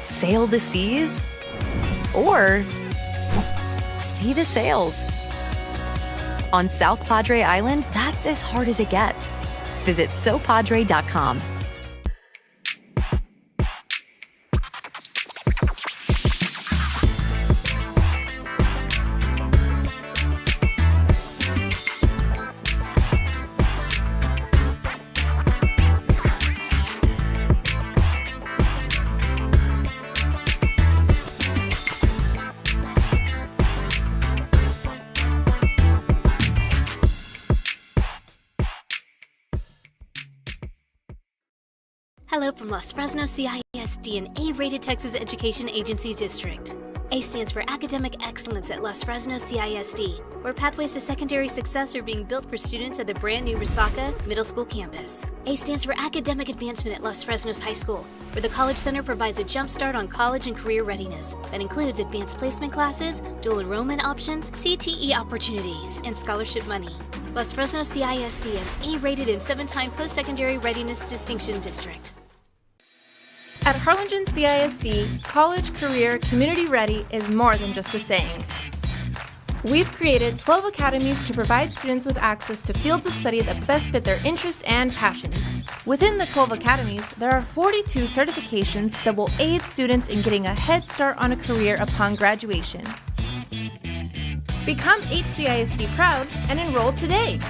sail the seas, or see the sails. On South Padre Island, that's as hard as it gets. Visit sopadre.com. Hello from Los Fresnos CISD, an A-rated Texas Education Agency district. A stands for Academic Excellence at Los Fresnos CISD, where pathways to secondary success are being built for students at the brand new Resaca Middle School campus. A stands for Academic Advancement at Los Fresnos High School, where the College Center provides a jump start on college and career readiness that includes advanced placement classes, dual enrollment options, CTE opportunities, and scholarship money. Los Fresnos CISD, an A-rated and 7-time post-secondary readiness distinction district. At Harlingen CISD, college, career, community ready is more than just a saying. We've created 12 academies to provide students with access to fields of study that best fit their interests and passions. Within the 12 academies, there are 42 certifications that will aid students in getting a head start on a career upon graduation. Become HCISD proud and enroll today.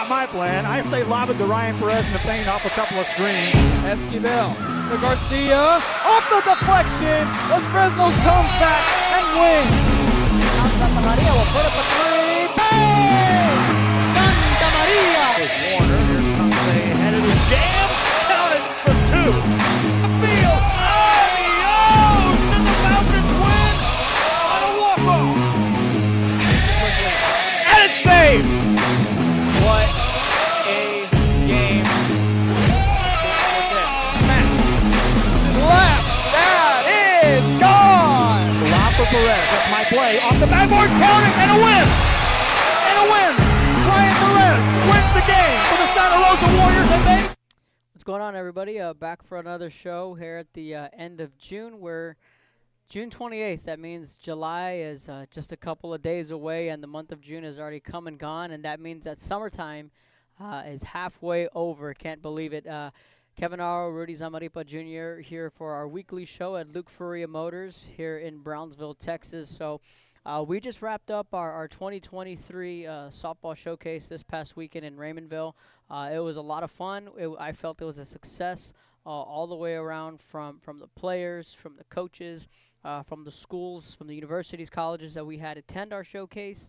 My plan. I say lob it to Ryan Perez in the paint off a couple of screens. Esquivel to Garcia. Off the deflection. Los Fresnos comes back and wins. Now Santa Maria will put up a three. Bang! Santa Maria! There's Warner. Here comes a headed jam. Counted for two. Field. Adios! And the Falcons win on a walk-off. And it's saved. What a game. Cortez smacked To the left. That is gone. lob for Perez. That's my play. Off the backboard. Count it. And a win. And a win. Ryan Perez wins the game for the Santa Rosa Warriors. And they... What's going on, everybody? Back for another show here at the end of June. We're June 28th. That means July is just a couple of days away, and the month of June has already come and gone, and that means that summertime is halfway over. Can't believe it. Kevin Aro, Rudy Zamaripa Jr. here for our weekly show at Luke Furia Motors here in Brownsville, Texas. So we just wrapped up our 2023 softball showcase this past weekend in Raymondville. It was a lot of fun. I felt it was a success all the way around from the players, from the coaches, from the schools, from the universities, colleges that we had attend our showcase.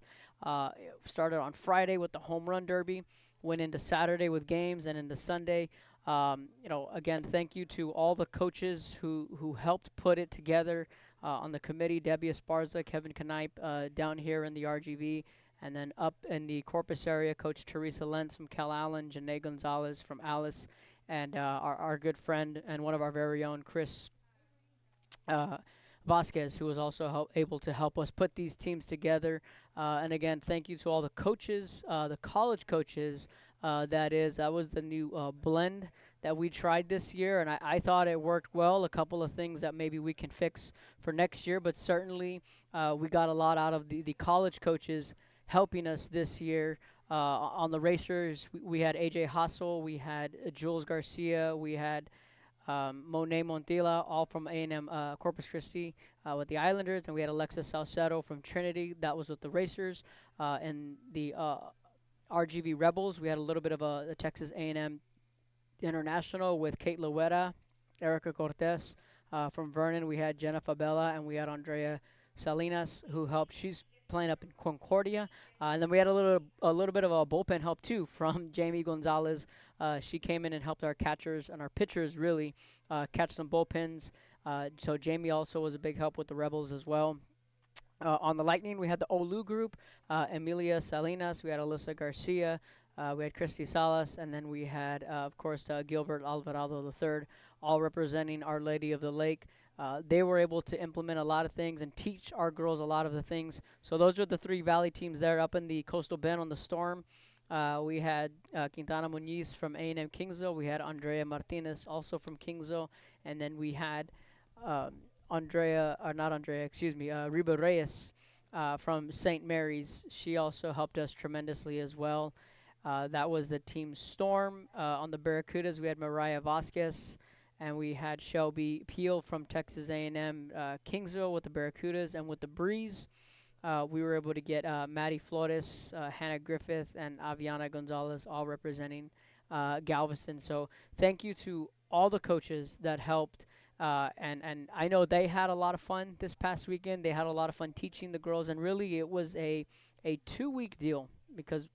Started on Friday with the home run derby, went into Saturday with games, and into Sunday. Again, thank you to all the coaches who helped put it together on the committee. Debbie Esparza, Kevin Knipe down here in the RGV, and then up in the Corpus area, Coach Teresa Lentz from Cal Allen, Janae Gonzalez from Alice, and our good friend and one of our very own, Chris Vasquez, who was also able to help us put these teams together. And again, thank you to all the coaches, the college coaches. That was the new blend that we tried this year, and I thought it worked well. A couple of things that maybe we can fix for next year, but certainly we got a lot out of the college coaches helping us this year. On the racers, we had AJ Hassel, we had Jules Garcia, we had Monet Montilla, all from A&M Corpus Christi with the Islanders, and we had Alexis Salcedo from Trinity, that was with the Racers, and the RGV Rebels. We had a little bit of the Texas A&M International with Kate Lueta, Erica Cortez from Vernon. We had Jenna Fabella, and we had Andrea Salinas, who helped. She's playing up in Concordia, and then we had a little bit of a bullpen help too from Jamie Gonzalez. She came in and helped our catchers and our pitchers really catch some bullpens. So Jamie also was a big help with the Rebels as well. On the Lightning, we had the Olu group, Emilia Salinas, we had Alyssa Garcia, we had Christy Salas, and then we had, of course, Gilbert Alvarado III, all representing Our Lady of the Lake. They were able to implement a lot of things and teach our girls a lot of the things. So those are the three Valley teams there up in the Coastal Bend on the Storm. We had Quintana Muñiz from A&M Kingsville. We had Andrea Martinez also from Kingsville. And then we had Reba Reyes from St. Mary's. She also helped us tremendously as well. That was the team Storm. On the Barracudas, we had Mariah Vasquez, and we had Shelby Peel from Texas A&M Kingsville with the Barracudas. And with the Breeze, we were able to get Maddie Flores, Hannah Griffith, and Aviana Gonzalez all representing Galveston. So thank you to all the coaches that helped. And I know they had a lot of fun this past weekend. They had a lot of fun teaching the girls, and really it was a 2-week deal because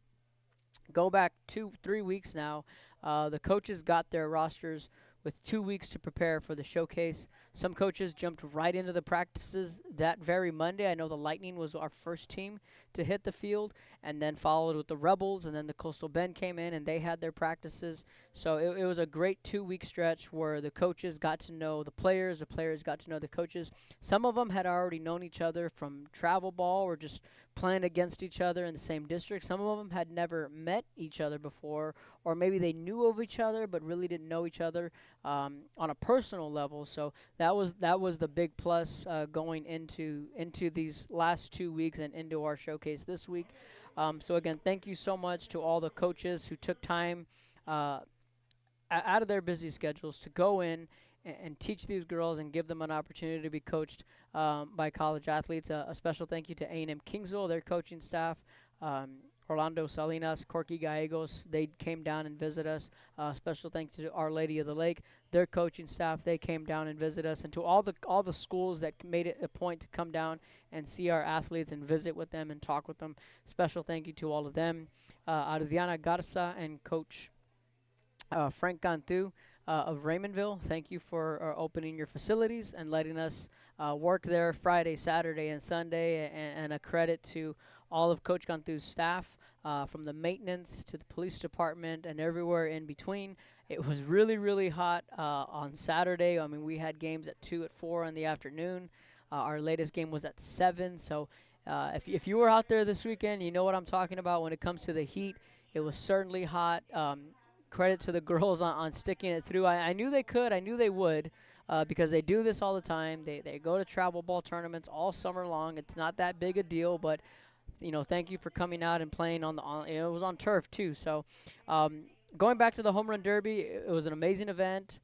go back 3 weeks now. The coaches got their rosters with 2 weeks to prepare for the showcase. Some coaches jumped right into the practices that very Monday. I know the Lightning was our first team to hit the field, and then followed with the Rebels, and then the Coastal Bend came in and they had their practices. So it was a great 2-week stretch where the coaches got to know the players got to know the coaches. Some of them had already known each other from travel ball or just playing against each other in the same district. Some of them had never met each other before, or maybe they knew of each other but really didn't know each other on a personal level. So that was the big plus going into these last 2 weeks and into our showcase this week. So again, thank you so much to all the coaches who took time out of their busy schedules to go in and teach these girls and give them an opportunity to be coached by college athletes. A special thank you to A&M Kingsville, their coaching staff, Orlando Salinas, Corky Gallegos. They came down and visit us. Special thanks to Our Lady of the Lake, their coaching staff. They came down and visit us, and to all the schools that made it a point to come down and see our athletes and visit with them and talk with them. Special thank you to all of them. Adriana Garza and Coach Frank Cantu of Raymondville, thank you for opening your facilities and letting us work there Friday, Saturday, and Sunday. And a credit to all of Coach Cantu's staff, from the maintenance to the police department and everywhere in between. It was really, really hot on Saturday. I mean, we had games at 2, at 4 in the afternoon. Our latest game was at 7. So if you were out there this weekend, you know what I'm talking about when it comes to the heat. It was certainly hot. Credit to the girls on sticking it through. I knew they could. I knew they would, because they do this all the time. They go to travel ball tournaments all summer long. It's not that big a deal, but thank you for coming out and playing on it was on turf too. So going back to the home run derby, it was an amazing event.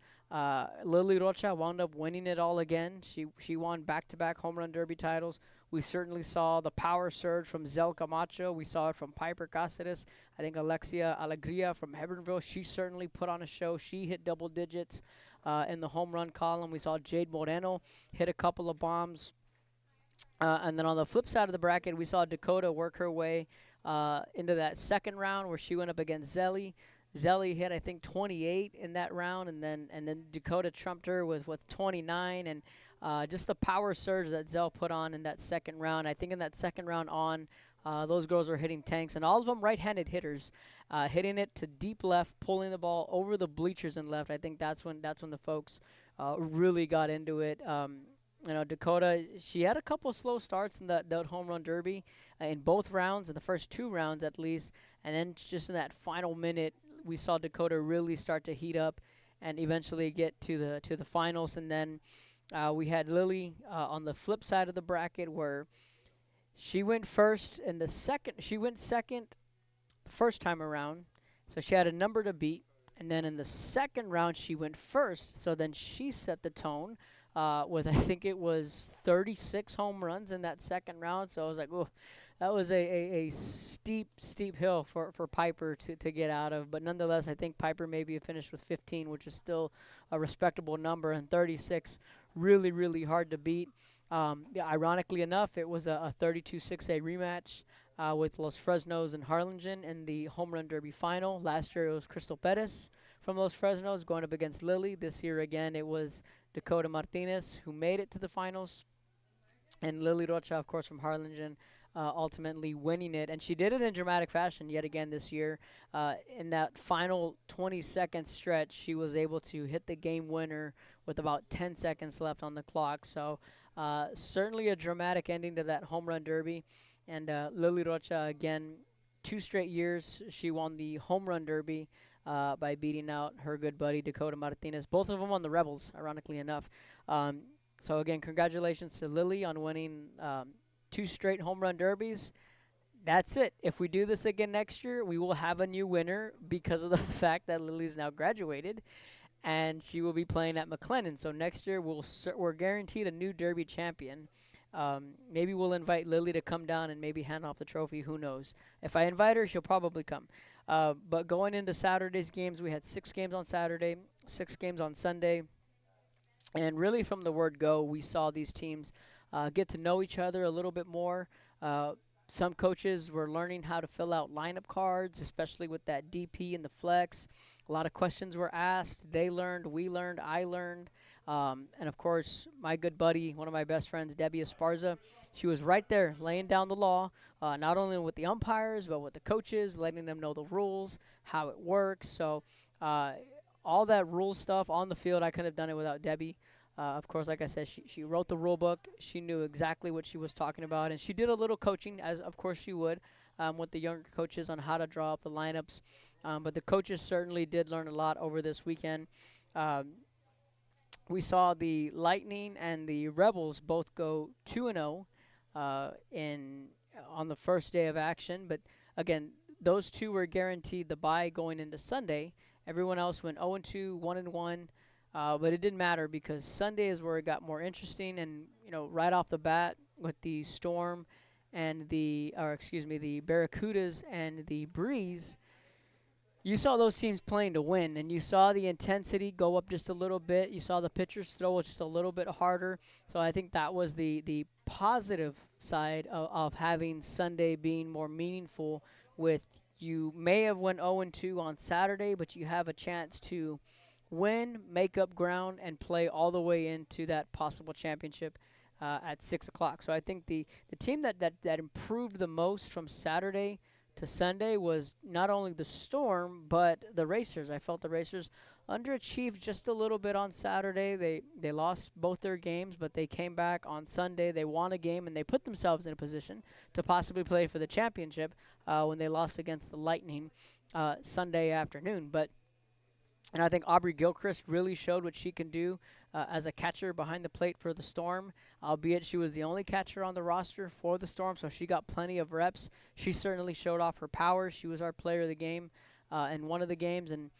Lily Rocha wound up winning it all again. She won back-to-back home run derby titles. We certainly saw the power surge from Zel Camacho. We saw it from Piper Cáceres. I think Alexia Alegria from Hebronville, she certainly put on a show. She hit double digits in the home run column. We saw Jade Moreno hit a couple of bombs. And then on the flip side of the bracket, we saw Dakota work her way into that second round where she went up against Zelly. Zelly hit, I think, 28 in that round, and then Dakota trumped her with 29, and just the power surge that Zell put on in that second round. I think in that second round those girls were hitting tanks, and all of them right-handed hitters, hitting it to deep left, pulling the ball over the bleachers and left. I think that's when the folks really got into it. Dakota, she had a couple of slow starts in that home run derby in both rounds, in the first 2 rounds at least, and then just in that final minute, we saw Dakota really start to heat up and eventually get to the finals. And then we had Lily on the flip side of the bracket where she went first in the second. She went second the first time around, so she had a number to beat. And then in the second round, she went first, so then she set the tone with, I think it was 36 home runs in that second round. So I was like, oh, that was a steep hill for Piper to get out of. But nonetheless, I think Piper maybe finished with 15, which is still a respectable number, and 36 really, really hard to beat. Ironically enough, it was a 32-6A rematch with Los Fresnos and Harlingen in the home run derby final. Last year it was Crystal Perez from Los Fresnos going up against Lily. This year again it was Dakota Martinez who made it to the finals, and Lily Rocha, of course, from Harlingen, ultimately winning it. And she did it in dramatic fashion yet again this year. In that final 20-second stretch, she was able to hit the game winner with about 10 seconds left on the clock. So certainly a dramatic ending to that home run derby. And Lily Rocha, again, 2 straight years, she won the home run derby by beating out her good buddy Dakota Martinez. Both of them on the Rebels, ironically enough. So again, congratulations to Lily on winning 2 straight home run derbies. That's it. If we do this again next year, we will have a new winner because of the fact that Lily's now graduated, and she will be playing at McLennan. So next year we're guaranteed a new Derby champion. Maybe we'll invite Lily to come down and maybe hand off the trophy. Who knows? If I invite her, she'll probably come. But going into Saturday's games, we had 6 games on Saturday, 6 games on Sunday. And really from the word go, we saw these teams get to know each other a little bit more. Some coaches were learning how to fill out lineup cards, especially with that DP and the flex. A lot of questions were asked. They learned, we learned, I learned. And, of course, my good buddy, one of my best friends, Debbie Esparza, she was right there laying down the law, not only with the umpires but with the coaches, letting them know the rules, how it works. So all that rule stuff on the field, I couldn't have done it without Debbie. Of course, like I said, she wrote the rule book. She knew exactly what she was talking about, and she did a little coaching, as of course she would, with the younger coaches on how to draw up the lineups. But the coaches certainly did learn a lot over this weekend. We saw the Lightning and the Rebels both go 2-0 on the first day of action. But again, those two were guaranteed the bye going into Sunday. Everyone else went 0-2, 1-1. But it didn't matter because Sunday is where it got more interesting. And, right off the bat with the Storm and the Barracudas and the Breeze, you saw those teams playing to win. And you saw the intensity go up just a little bit. You saw the pitchers throw just a little bit harder. So I think that was the positive side of having Sunday being more meaningful. With you may have went 0-2 on Saturday, but you have a chance to win, make up ground, and play all the way into that possible championship at 6 o'clock. So I think the team that improved the most from Saturday to Sunday was not only the Storm, but the Racers. I felt the Racers underachieved just a little bit on Saturday. They lost both their games, but they came back on Sunday. They won a game, and they put themselves in a position to possibly play for the championship when they lost against the Lightning Sunday afternoon. And I think Aubrey Gilchrist really showed what she can do as a catcher behind the plate for the Storm, albeit she was the only catcher on the roster for the Storm, so she got plenty of reps. She certainly showed off her power. She was our player of the game in one of the games, and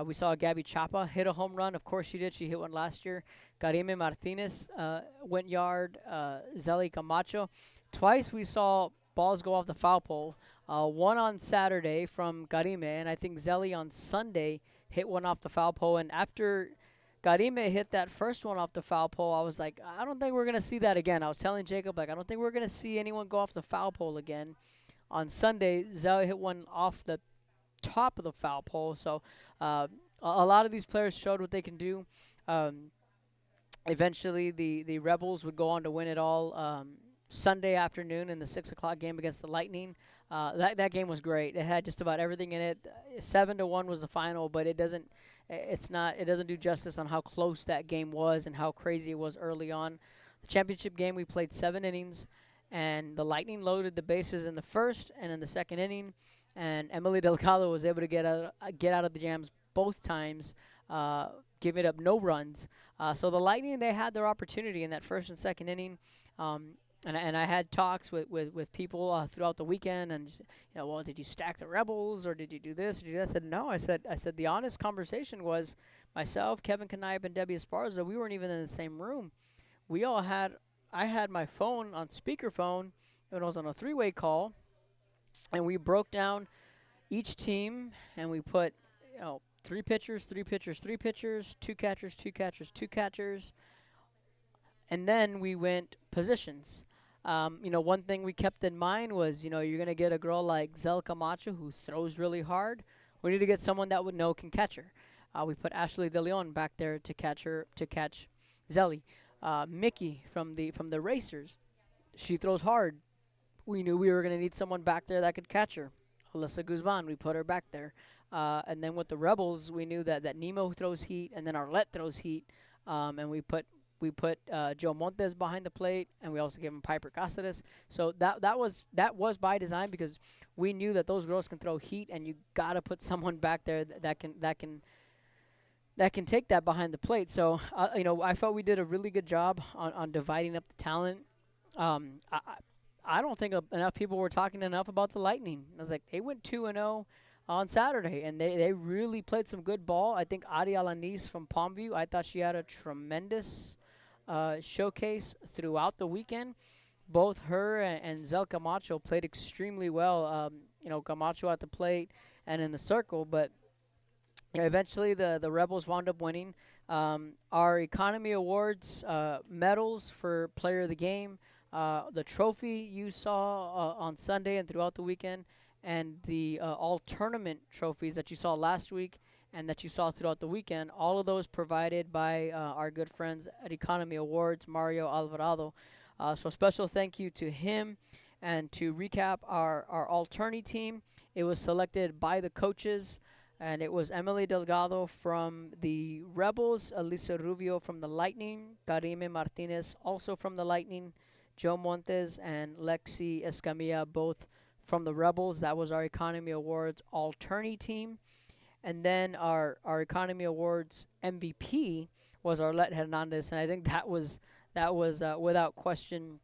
we saw Gabby Chapa hit a home run. Of course she did. She hit one last year. Karime Martinez went yard. Zelly Camacho. Twice we saw balls go off the foul pole. One on Saturday from Karime, and I think Zelly on Sunday hit one off the foul pole. And after Karime hit that first one off the foul pole, I was like, I don't think we're going to see that again. I was telling Jacob, I don't think we're going to see anyone go off the foul pole again. On Sunday, Zelly hit one off the top of the foul pole. So a lot of these players showed what they can do. Eventually, the Rebels would go on to win it all Sunday afternoon in the 6 o'clock game against the Lightning. That game was great. It had just about everything in it. 7-1 was the final, but it doesn't do justice on how close that game was and how crazy it was early on. The championship game, we played 7 innings, and the Lightning loaded the bases in the first and in the second inning, and Emily Delgado was able to get out of the jams both times, giving up no runs. So the Lightning, they had their opportunity in that first and second inning. And I had talks with people throughout the weekend, and well, did you stack the Rebels or did you do this? Or did you do that? I said no. I said the honest conversation was myself, Kevin Kanipe, and Debbie Esparza. We weren't even in the same room. I had my phone on speakerphone when I was on a 3-way call, and we broke down each team, and we put 3 pitchers, 3 pitchers, 3 pitchers, 2 catchers, 2 catchers, 2 catchers, and then we went positions. One thing we kept in mind was, you're going to get a girl like Zel Camacho who throws really hard. We need to get someone that would know can catch her. We put Ashley De Leon back there to catch Zelly. Mickey from the Racers, she throws hard. We knew we were going to need someone back there that could catch her. Alyssa Guzman, we put her back there. And then with the Rebels, we knew that Nemo throws heat, and then Arlette throws heat. And we put We put Joe Montes behind the plate, and we also gave him Piper Cáceres. So that was by design, because we knew that those girls can throw heat, and you got to put someone back there that can take that behind the plate. So I felt we did a really good job on dividing up the talent. I don't think enough people were talking enough about the Lightning. I was like, they went 2-0 on Saturday, and they really played some good ball. I think Adi Alanis from Palmview, I thought she had a tremendous showcase throughout the weekend. Both her and Zel Camacho played extremely well. Camacho at the plate and in the circle, but eventually the Rebels wound up winning. Our Economy Awards medals for Player of the Game, the trophy you saw on Sunday and throughout the weekend, and the all-tournament trophies that you saw last week and that you saw throughout the weekend, all of those provided by our good friends at Economy Awards, Mario Alvarado. So special thank you to him. And to recap our all-tourney team, it was selected by the coaches, and it was Emily Delgado from the Rebels, Elisa Rubio from the Lightning, Karime Martinez also from the Lightning, Joe Montes and Lexi Escamilla both from the Rebels. That was our Economy Awards all-tourney team. And then our Economy Awards MVP was Arlette Hernandez, and I think that was without question.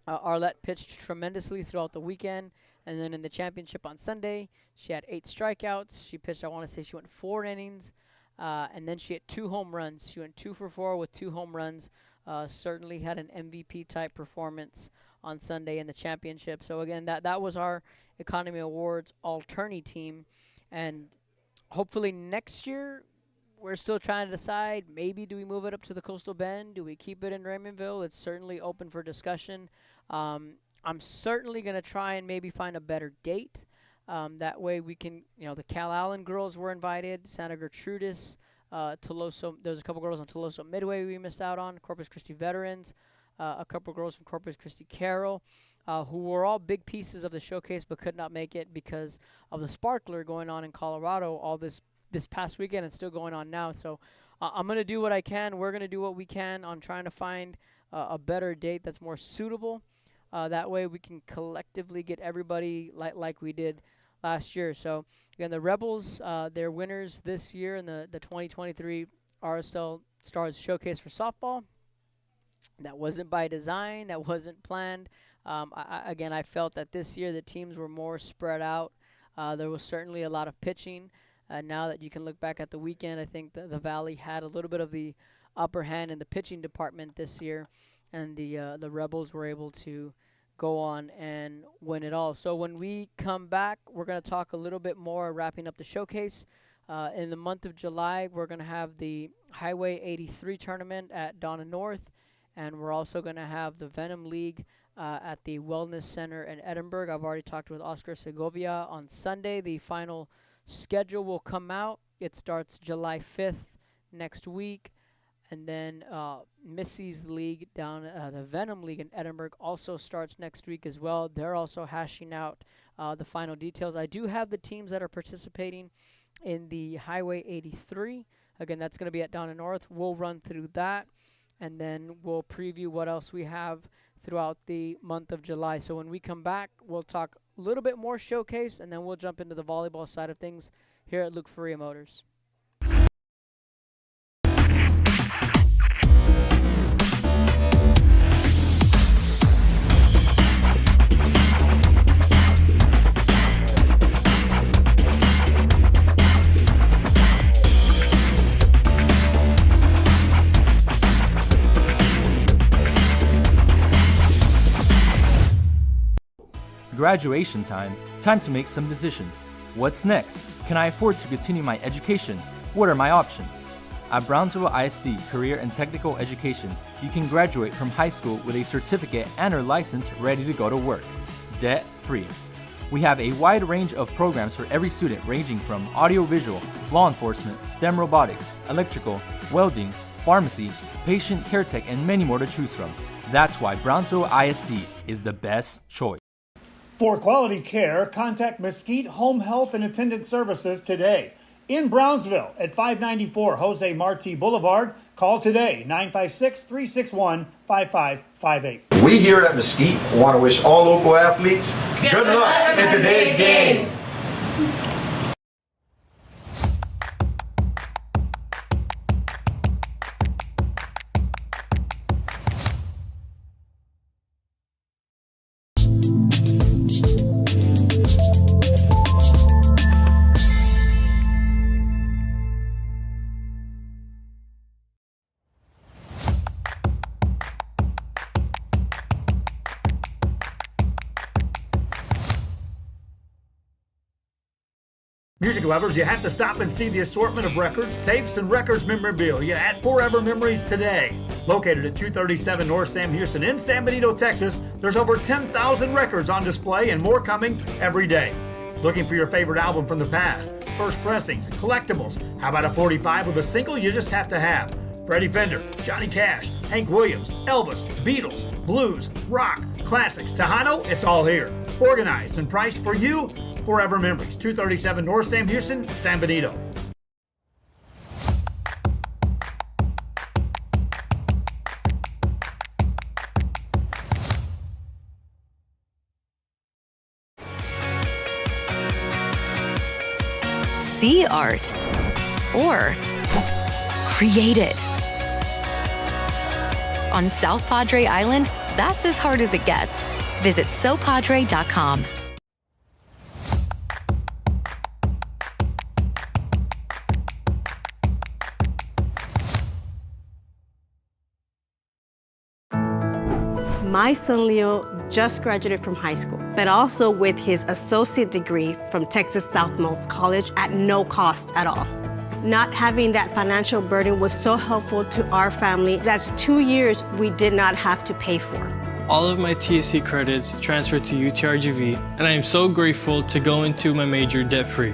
Arlette pitched tremendously throughout the weekend, and then in the championship on Sunday, she had 8 strikeouts. She pitched, I want to say she went 4 innings, and then she had 2 home runs. She went 2 for 4 with 2 home runs. Certainly had an MVP-type performance on Sunday in the championship. So, again, that was our Economy Awards all-tourney team. And hopefully next year, we're still trying to decide, maybe do we move it up to the Coastal Bend? Do we keep it in Raymondville? It's certainly open for discussion. I'm certainly going to try and maybe find a better date. That way we can, the Cal Allen girls were invited, Santa Gertrudis, Toloso. There's a couple girls on Toloso Midway we missed out on, Corpus Christi veterans, a couple girls from Corpus Christi Carroll, who were all big pieces of the showcase but could not make it because of the Sparkler going on in Colorado all this past weekend and still going on now. So I'm going to do what I can. We're going to do what we can on trying to find a better date that's more suitable. That way we can collectively get everybody like we did last year. So, again, the Rebels, they're winners this year in the 2023 RSL Stars Showcase for softball. That wasn't by design. That wasn't planned. I felt that this year the teams were more spread out. There was certainly a lot of pitching. Now that you can look back at the weekend, I think the Valley had a little bit of the upper hand in the pitching department this year, and the Rebels were able to go on and win it all. So when we come back, we're going to talk a little bit more, wrapping up the showcase. In the month of July, we're going to have the Highway 83 tournament at Donna North, and we're also going to have the Venom League at the Wellness Center in Edinburgh. I've already talked with Oscar Segovia on Sunday. The final schedule will come out. It starts July 5th next week. And then Missy's League down, the Venom League in Edinburgh also starts next week as well. They're also hashing out the final details. I do have the teams that are participating in the Highway 83. Again, that's going to be at Donna North. We'll run through that, and then we'll preview what else we have throughout the month of July. So when we come back, we'll talk a little bit more showcase, and then we'll jump into the volleyball side of things here at Luke Faria Motors. Graduation time. Time to make some decisions. What's next? Can I afford to continue my education? What are my options? At Brownsville ISD Career and Technical Education, you can graduate from high school with a certificate and or license ready to go to work, debt-free. We have a wide range of programs for every student, ranging from audiovisual, law enforcement, STEM robotics, electrical, welding, pharmacy, patient care tech, and many more to choose from. That's why Brownsville ISD is the best choice. For quality care, contact Mesquite Home Health and Attendant Services today in Brownsville at 594 Jose Marti Boulevard. Call today, 956-361-5558. We here at Mesquite want to wish all local athletes good luck in today's game. Music lovers, you have to stop and see the assortment of records, tapes, and records memorabilia at Forever Memories today. Located at 237 North Sam Houston in San Benito, Texas, there's over 10,000 records on display and more coming every day. Looking for your favorite album from the past, first pressings, collectibles. How about a 45 with a single you just have to have? Freddie Fender, Johnny Cash, Hank Williams, Elvis, Beatles, blues, rock, classics, Tejano, it's all here. Organized and priced for you. Forever Memories, 237 North Sam Houston, San Benito. See art or create it. On South Padre Island, that's as hard as it gets. Visit sopadre.com. My son Leo just graduated from high school, but also with his associate degree from Texas Southmost College at no cost at all. Not having that financial burden was so helpful to our family. That's 2 years we did not have to pay for. All of my TSC credits transferred to UTRGV, and I am so grateful to go into my major debt-free.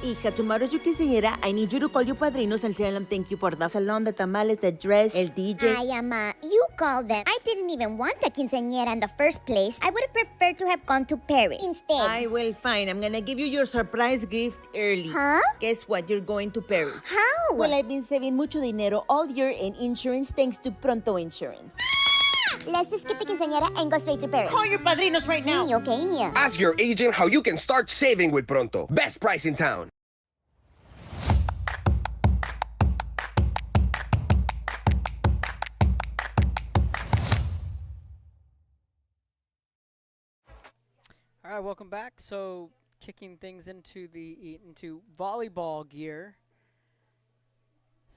Hija, tomorrow's your quinceañera. I need you to call your padrinos and tell them thank you for the salon, the tamales, the dress, el DJ. Ay, Ama, you called them. I didn't even want a quinceañera in the first place. I would have preferred to have gone to Paris instead. I will, fine. I'm gonna give you your surprise gift early. Huh? Guess what? You're going to Paris. How? Well, I've been saving mucho dinero all year in insurance thanks to Pronto Insurance. Let's just get the quinceañera and go straight to Paris. Call your padrinos right now. Okay. Ask your agent how you can start saving with Pronto. Best price in town. All right, welcome back. So, kicking things into volleyball gear.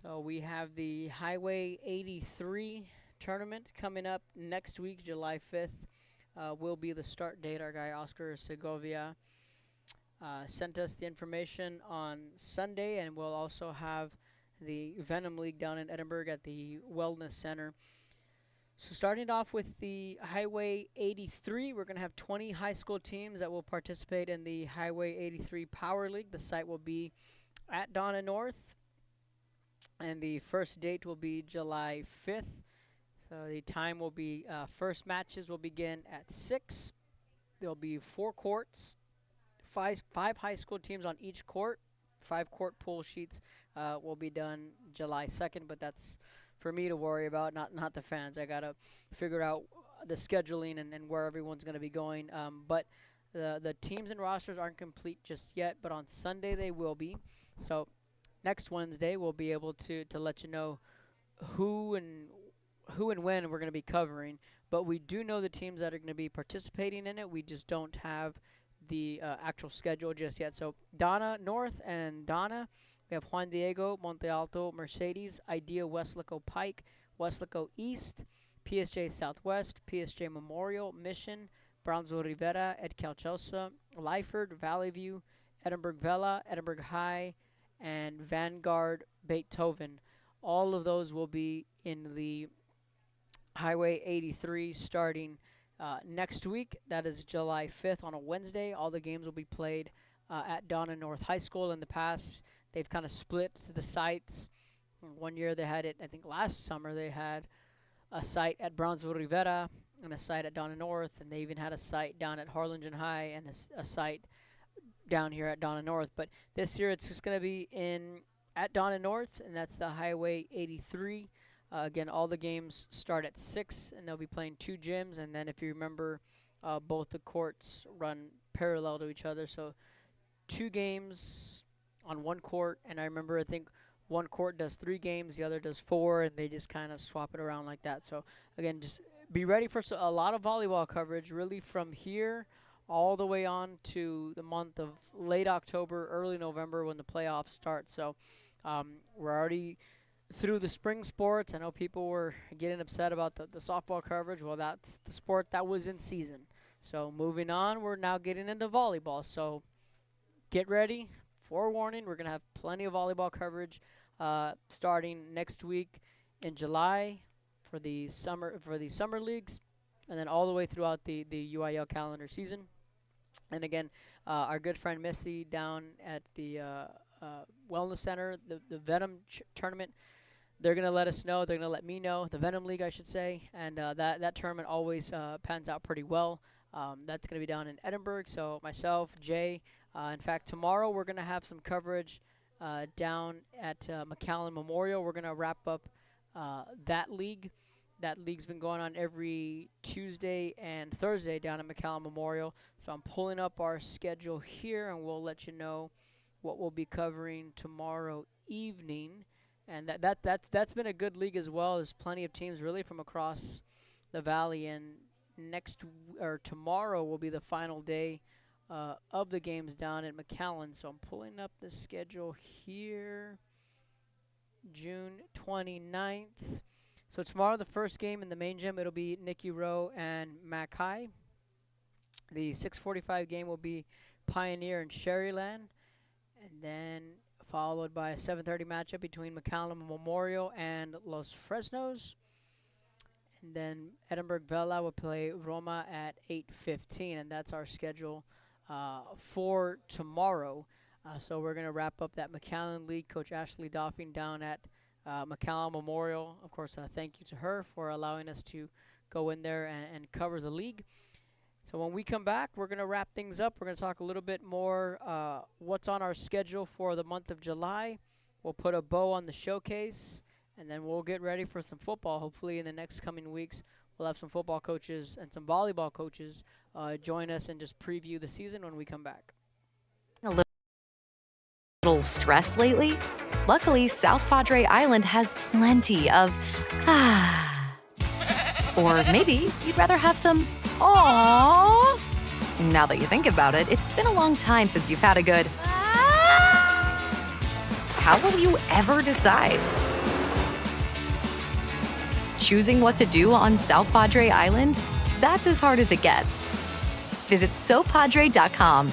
So we have the Highway 83 tournament coming up next week, July 5th. Will be the start date. Our guy Oscar Segovia sent us the information on Sunday, and we'll also have the Venom League down in Edinburgh at the Wellness Center. So starting off with the Highway 83, we're going to have 20 high school teams that will participate in the Highway 83 Power League. The site will be at Donna North, and the first date will be July 5th. So the time will be, first matches will begin at 6. There'll be 4 courts, five high school teams on each court. 5 court pool sheets will be done July 2nd, but that's for me to worry about, not the fans. I got to figure out the scheduling and where everyone's going to be going. But the teams and rosters aren't complete just yet, but on Sunday they will be. So next Wednesday we'll be able to let you know who and when we're going to be covering. But we do know the teams that are going to be participating in it. We just don't have the actual schedule just yet. So Donna North and Donna, we have Juan Diego, Monte Alto, Mercedes, Idea, Westlaco Pike, Westlaco East, PSJ Southwest, PSJ Memorial, Mission, Brownsville Rivera, Ed Calchelsa, Lyford, Valley View, Edinburgh Vela, Edinburgh High, and Vanguard Beethoven. All of those will be in the Highway 83 starting next week. That is July 5th on a Wednesday. All the games will be played at Donna North High School. In the past, they've kind of split the sites. One year they had it, I think last summer they had a site at Brownsville Rivera and a site at Donna North, and they even had a site down at Harlingen High and a site down here at Donna North. But this year it's just going to be at Donna North, and that's the Highway 83. Again, all the games start at 6, and they'll be playing 2 gyms. And then if you remember, both the courts run parallel to each other. So 2 games on 1 court. And I remember, I think one court does 3 games, the other does 4, and they just kind of swap it around like that. So, again, just be ready for a lot of volleyball coverage, really from here all the way on to the month of late October, early November when the playoffs start. So we're already through the spring sports. I know people were getting upset about the softball coverage. Well, that's the sport that was in season. So moving on, we're now getting into volleyball. So get ready. Forewarning, we're going to have plenty of volleyball coverage starting next week in July for the summer leagues, and then all the way throughout the UIL calendar season. And again, our good friend Missy down at the Wellness Center, the Venom tournament, they're going to let us know. They're going to let me know, the Venom League, I should say. And that tournament always pans out pretty well. That's going to be down in Edinburgh. So myself, Jay, in fact, tomorrow we're going to have some coverage down at McAllen Memorial. We're going to wrap up that league. That league's been going on every Tuesday and Thursday down at McAllen Memorial. So I'm pulling up our schedule here, and we'll let you know what we'll be covering tomorrow evening. And that's been a good league as well. There's plenty of teams really from across the valley. And tomorrow will be the final day of the games down at McAllen. So I'm pulling up the schedule here. June 29th. So tomorrow, the first game in the main gym, it'll be Nikki Rowe and Mac High. The 6:45 game will be Pioneer and Sherryland. And then followed by a 7:30 matchup between McAllen Memorial and Los Fresnos. And then Edinburgh Vela will play Roma at 8:15, and that's our schedule for tomorrow. So we're going to wrap up that McAllen League. Coach Ashley Doffing down at McAllen Memorial. Of course, thank you to her for allowing us to go in there and cover the league. So when we come back, we're going to wrap things up. We're going to talk a little bit more what's on our schedule for the month of July. We'll put a bow on the showcase, and then we'll get ready for some football. Hopefully in the next coming weeks, we'll have some football coaches and some volleyball coaches join us and just preview the season when we come back. A little stressed lately? Luckily, South Padre Island has plenty of or maybe you'd rather have some aww. Now that you think about it, it's been a long time since you've had a good How will you ever decide? Choosing what to do on South Padre Island? That's as hard as it gets. Visit sopadre.com.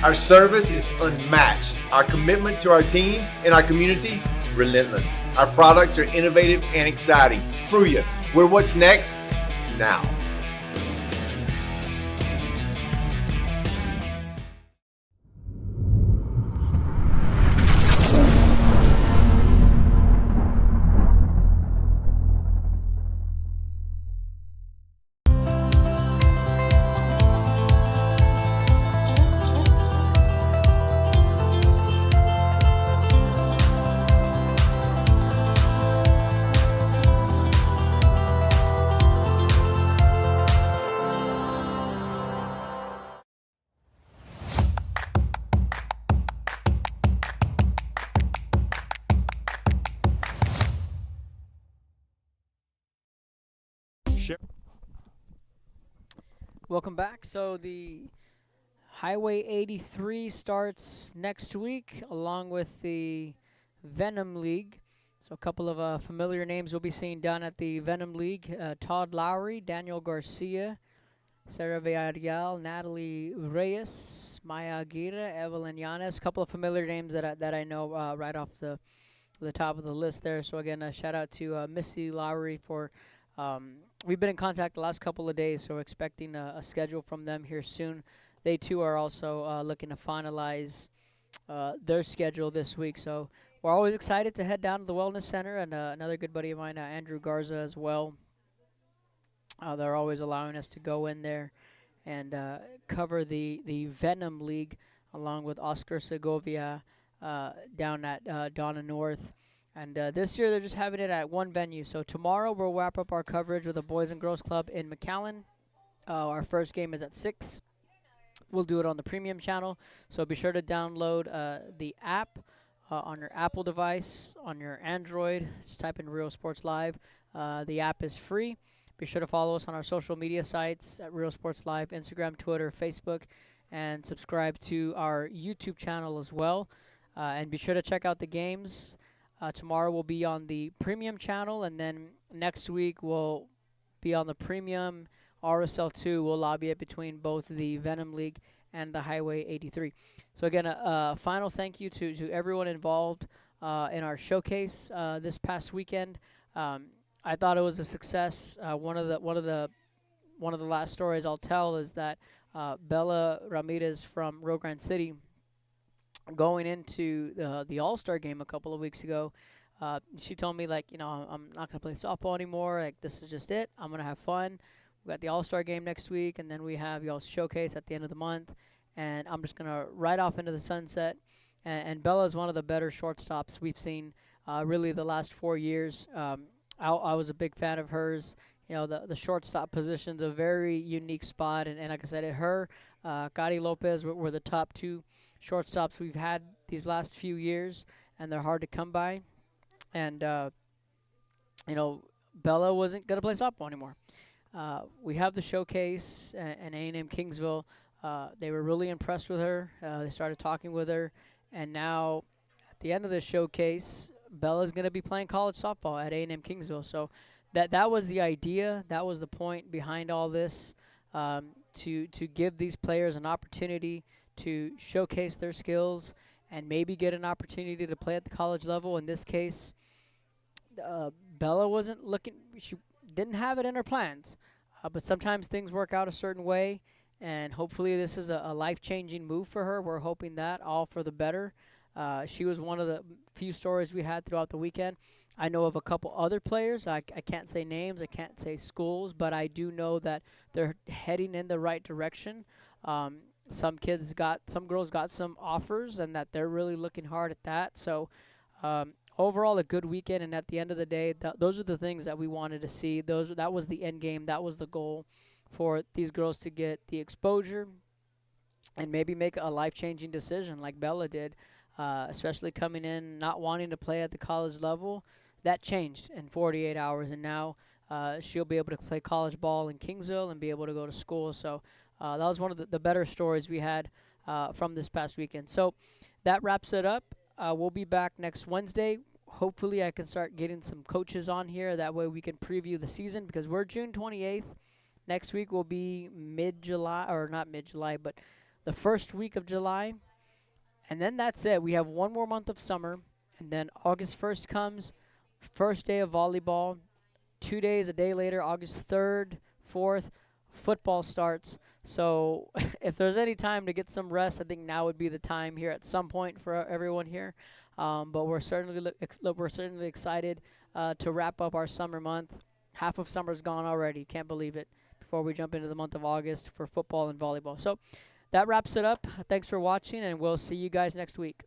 Our service is unmatched. Our commitment to our team and our community, relentless. Our products are innovative and exciting. Fruya, we're what's next now. Welcome back. So the Highway 83 starts next week, along with the Venom League. So a couple of familiar names we'll be seeing down at the Venom League. Todd Lowry, Daniel Garcia, Sarah Villarreal, Natalie Reyes, Maya Aguirre, Evelyn Llanes. A couple of familiar names that I know right off the top of the list there. So again, a shout out to Missy Lowry for. We've been in contact the last couple of days, so we're expecting a schedule from them here soon. They too are also looking to finalize their schedule this week. So we're always excited to head down to the Wellness Center, and another good buddy of mine, Andrew Garza, as well. They're always allowing us to go in there and cover the Venom League along with Oscar Segovia down at Donna North. And this year they're just having it at one venue. So tomorrow we'll wrap up our coverage with the Boys and Girls Club in McAllen. Our first game is at 6. We'll do it on the premium channel. So be sure to download the app on your Apple device, on your Android. Just type in Real Sports Live. The app is free. Be sure to follow us on our social media sites at Real Sports Live, Instagram, Twitter, Facebook, and subscribe to our YouTube channel as well. And be sure to check out the games. Tomorrow we'll be on the premium channel, and then next week we'll be on the premium RSL2. We'll lobby it between both the Venom League and the Highway 83. So again, a final thank you to everyone involved in our showcase this past weekend. I thought it was a success. One of the last stories I'll tell is that Bella Ramirez from Rio Grande City, going into the All-Star game a couple of weeks ago, she told me, like, I'm not going to play softball anymore. Like, this is just it. I'm going to have fun. We got the All-Star game next week, and then we have y'all's showcase at the end of the month. And I'm just going to ride off into the sunset. And Bella is one of the better shortstops we've seen really the last 4 years. I was a big fan of hers. The shortstop position's a very unique spot. And like I said, her, Cari Lopez were the top two shortstops we've had these last few years, and they're hard to come by. And Bella wasn't going to play softball anymore. We have the showcase and A&M Kingsville. They were really impressed with her. They started talking with her, and now at the end of the showcase, Bella's going to be playing college softball at A&M Kingsville. So that was the idea. That was the point behind all this, to give these players an opportunity to showcase their skills and maybe get an opportunity to play at the college level. In this case, Bella wasn't looking, she didn't have it in her plans, but sometimes things work out a certain way, and hopefully this is a life-changing move for her. We're hoping that, all for the better. She was one of the few stories we had throughout the weekend. I know of a couple other players. I can't say names, I can't say schools, but I do know that they're heading in the right direction. Some girls got some offers, and that they're really looking hard at that. So overall, a good weekend, and at the end of the day, those are the things that we wanted to see. That was the end game. That was the goal, for these girls to get the exposure and maybe make a life-changing decision like Bella did, especially coming in not wanting to play at the college level. That changed in 48 hours, and now she'll be able to play college ball in Kingsville and be able to go to school. So that was one of the better stories we had from this past weekend. So that wraps it up. We'll be back next Wednesday. Hopefully I can start getting some coaches on here. That way we can preview the season, because we're June 28th. Next week will be mid-July, or not mid-July, but the first week of July. And then that's it. We have one more month of summer, and then August 1st comes, first day of volleyball. 2 days, a day later, August 3rd, 4th, football starts. So if there's any time to get some rest, I think now would be the time here at some point for everyone here. But we're certainly excited to wrap up our summer month. Half of summer's gone already. Can't believe it. Before we jump into the month of August for football and volleyball. So that wraps it up. Thanks for watching, and we'll see you guys next week.